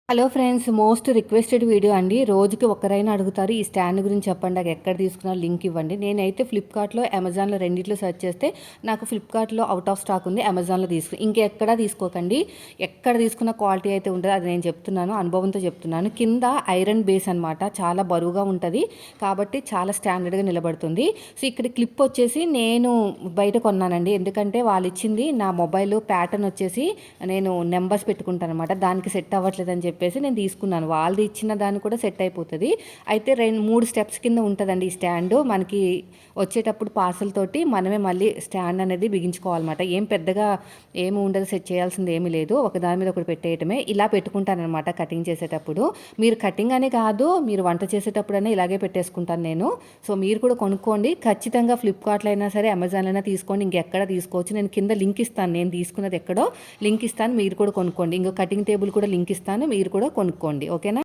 Hello friends, most requested video అండి. రోజుకి ఒకరైనా అడుగుతారు ఈ స్టాండ్ గురించి చెప్పండి, నాకు ఎక్కడ తీసుకున్నారు లింక్ ఇవ్వండి. నేనైతే ఫ్లిప్కార్ట్లో, అమెజాన్లో రెండిట్లో సెర్చ్ చేస్తే నాకు ఫ్లిప్కార్ట్లో అవుట్ ఆఫ్ స్టాక్ ఉంది, అమెజాన్లో ఇంకెక్కడా తీసుకోకండి. ఎక్కడ తీసుకున్న క్వాలిటీ అయితే ఉంటుందో అది నేను చెప్తున్నాను, అనుభవంతో చెప్తున్నాను. కింద ఐరన్ బేస్ అనమాట, చాలా బరువుగా ఉంటుంది కాబట్టి చాలా స్టాండర్డ్గా నిలబడుతుంది. సో ఇక్కడ క్లిప్ వచ్చేసి నేను బయట కొన్నానండి, ఎందుకంటే వాళ్ళు ఇచ్చింది నా మొబైల్ ప్యాటర్న్ వచ్చేసి నేను నెంబర్స్ పెట్టుకుంటాను అనమాట, దానికి సెట్ అవ్వట్లేదని చెప్పేసి నేను తీసుకున్నాను. వాళ్ళది ఇచ్చిన దాన్ని కూడా సెట్ అయిపోతుంది. అయితే 2-3 స్టెప్స్ కింద ఉంటుందండి ఈ స్టాండ్. మనకి వచ్చేటప్పుడు పార్సల్ తోటి మనమే మళ్ళీ స్టాండ్ అనేది బిగించుకోవాలన్నమాట. ఏం పెద్దగా ఏమి ఉండదు, సెట్ చేయాల్సింది ఏమీ లేదు, ఒకదాని మీద ఒకటి పెట్టేయటమే. ఇలా పెట్టుకుంటానమాట కటింగ్ చేసేటప్పుడు. మీరు కటింగ్ అని కాదు, మీరు వంట చేసేటప్పుడైనా ఇలాగే పెట్టేసుకుంటాను నేను. సో మీరు కూడా కొనుక్కోండి ఖచ్చితంగా. ఫ్లిప్కార్ట్లో అయినా సరే, అమెజాన్లో అయినా తీసుకోండి, ఇంకెక్కడ తీసుకోవచ్చు. నేను కింద లింక్ ఇస్తాను, నేను తీసుకున్నది ఎక్కడో లింక్ ఇస్తాను, మీరు కూడా కొనుక్కోండి. ఇంకో కటింగ్ టేబుల్ కూడా లింక్ ఇస్తాను, మీరు కూడా కొనుక్కోండి. ఓకేనా?